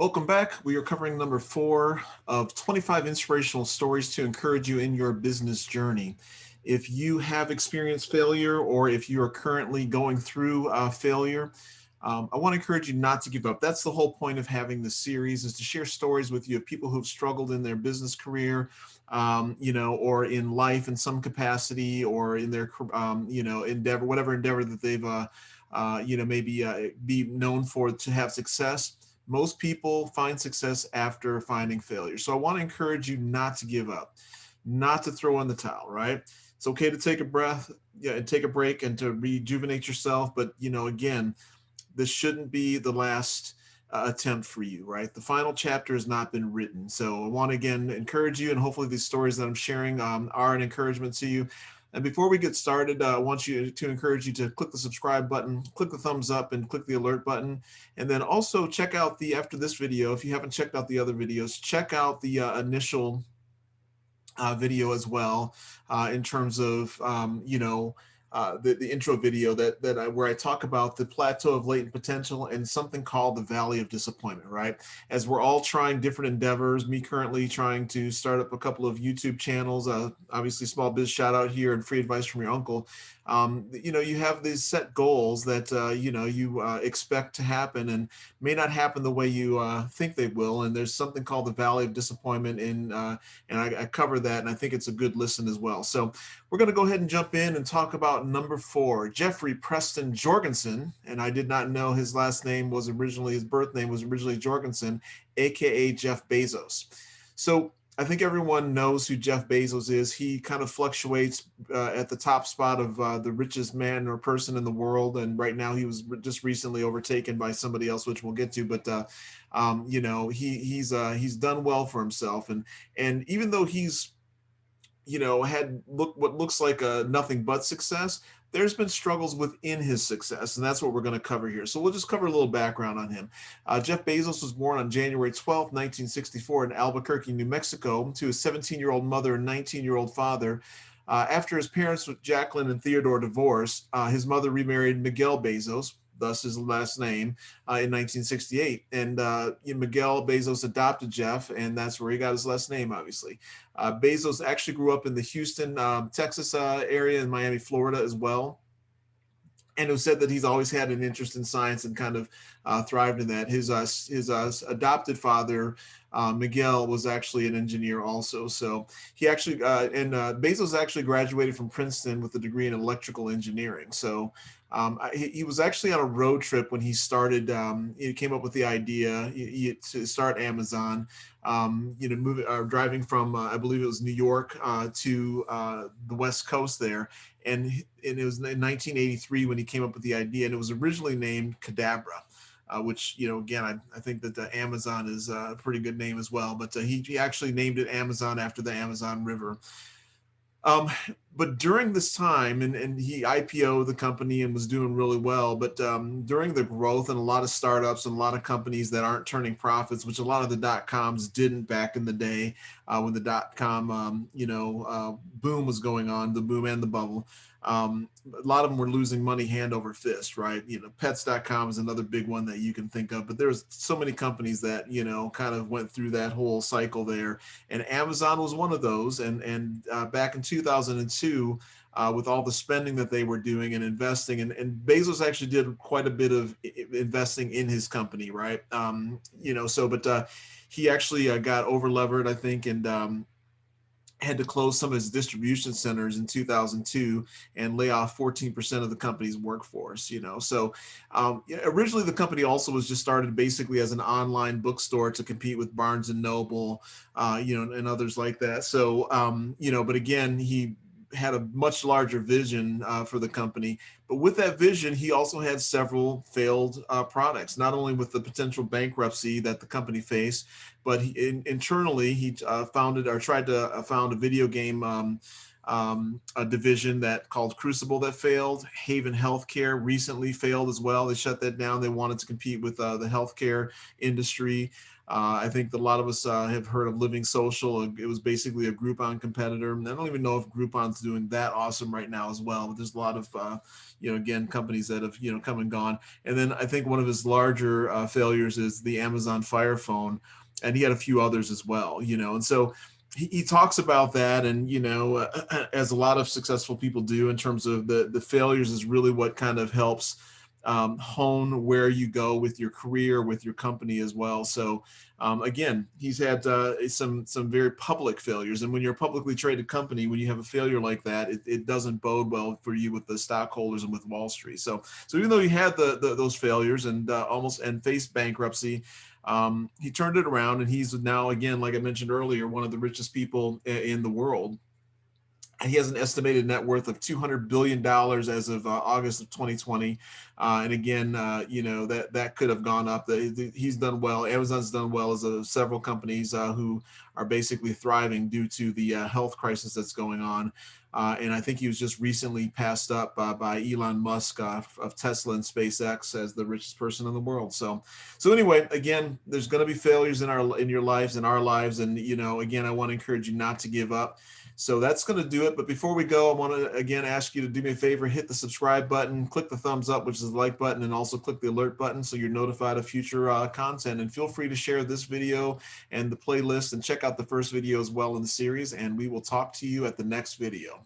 Welcome back. We are covering number 4 of 25 inspirational stories to encourage you in your business journey. If you have experienced failure or if you are currently going through failure, I want to encourage you not to give up. That's the whole point of having this series, is to share stories with you of people who've struggled in their business career, or in life in some capacity, or in their, endeavor, whatever endeavor that they've, maybe be known for to have success. Most people find success after finding failure. So I want to encourage you not to give up, not to throw in the towel, right? It's okay to take a breath, yeah, and take a break and to rejuvenate yourself. But, again, this shouldn't be the last attempt for you, right? The final chapter has not been written. So I want to again encourage you, and hopefully these stories that I'm sharing are an encouragement to you. And before we get started, I want you to encourage you to click the subscribe button, click the thumbs up, and click the alert button. And then also check out after this video, if you haven't checked out the other videos, check out the initial video as well, in terms of the intro video where I talk about the plateau of latent potential and something called the valley of disappointment, right? As we're all trying different endeavors, me currently trying to start up a couple of YouTube channels, obviously small biz shout out here and free advice from your uncle. You have these set goals that you expect to happen and may not happen the way you think they will. And there's something called the valley of disappointment and I cover that, and I think it's a good listen as well. So we're going to go ahead and jump in and talk about number 4, Jeffrey Preston Jorgensen. And I did not know his birth name was originally Jorgensen, aka Jeff Bezos. So I think everyone knows who Jeff Bezos is. He kind of fluctuates at the top spot of the richest man or person in the world. And right now he was just recently overtaken by somebody else, which we'll get to. But he's done well for himself. And even though he's had what looks like a nothing but success, there's been struggles within his success, and that's what we're going to cover here. So we'll just cover a little background on him. Jeff Bezos was born on January 12th, 1964 in Albuquerque, New Mexico, to a 17-year-old mother and 19-year-old father. After his parents, Jacqueline and Theodore, divorced, his mother remarried Miguel Bezos, thus his last name, in 1968. And Miguel Bezos adopted Jeff, and that's where he got his last name, obviously. Bezos actually grew up in the Houston, Texas area, and Miami, Florida as well. And it was said that he's always had an interest in science and kind of thrived in that. His adopted father, Miguel, was actually an engineer also. So he actually, Bezos actually graduated from Princeton with a degree in electrical engineering. So he was actually on a road trip when he started. He came up with the idea to start Amazon. Driving from I believe it was New York to the West Coast there, and it was in 1983 when he came up with the idea, and it was originally named Cadabra. Which, again, I think that the Amazon is a pretty good name as well, but he actually named it Amazon after the Amazon River. But during this time, and he IPO'd the company and was doing really well, but during the growth and a lot of startups and a lot of companies that aren't turning profits, which a lot of the dot-coms didn't back in the day when the dot-com, boom was going on, the boom and the bubble. A lot of them were losing money hand over fist, right? Pets.com is another big one that you can think of, but there's so many companies that, kind of went through that whole cycle there. And Amazon was one of those. And back in 2002, with all the spending that they were doing and investing, and Bezos actually did quite a bit of investing in his company, right? But he actually got over levered, I think, and had to close some of his distribution centers in 2002 and lay off 14% of the company's workforce. So originally the company also was just started basically as an online bookstore to compete with Barnes and Noble, and others like that. So, but again, he had a much larger vision for the company. But with that vision, he also had several failed products, not only with the potential bankruptcy that the company faced, but internally he tried to found a video game a division that called Crucible that failed. Haven Healthcare recently failed as well. They shut that down. They wanted to compete with the healthcare industry. I think that a lot of us have heard of Living Social. It was basically a Groupon competitor. I don't even know if Groupon's doing that awesome right now as well. But there's a lot of, again, companies that have, come and gone. And then I think one of his larger failures is the Amazon Fire Phone, and he had a few others as well. And so he talks about that, and as a lot of successful people do, in terms of the failures is really what kind of helps hone where you go with your career, with your company as well. So again, he's had some very public failures, and when you're a publicly traded company, when you have a failure like that, it doesn't bode well for you with the stockholders and with Wall Street. So even though he had those failures and almost faced bankruptcy, he turned it around, and he's now, again, like I mentioned earlier, one of the richest people in the world. He has an estimated net worth of $200 billion as of August of 2020. And again, that could have gone up. He's done well. Amazon's done well as several companies who are basically thriving due to the health crisis that's going on. And I think he was just recently passed up by Elon Musk of Tesla and SpaceX as the richest person in the world. So anyway, again, there's going to be failures in your lives, in our lives. And, again, I want to encourage you not to give up. So that's going to do it. But before we go, I want to, again, ask you to do me a favor, hit the subscribe button, click the thumbs up, which is the like button, and also click the alert button so you're notified of future content. And feel free to share this video and the playlist, and check out the first video as well in the series. And we will talk to you at the next video.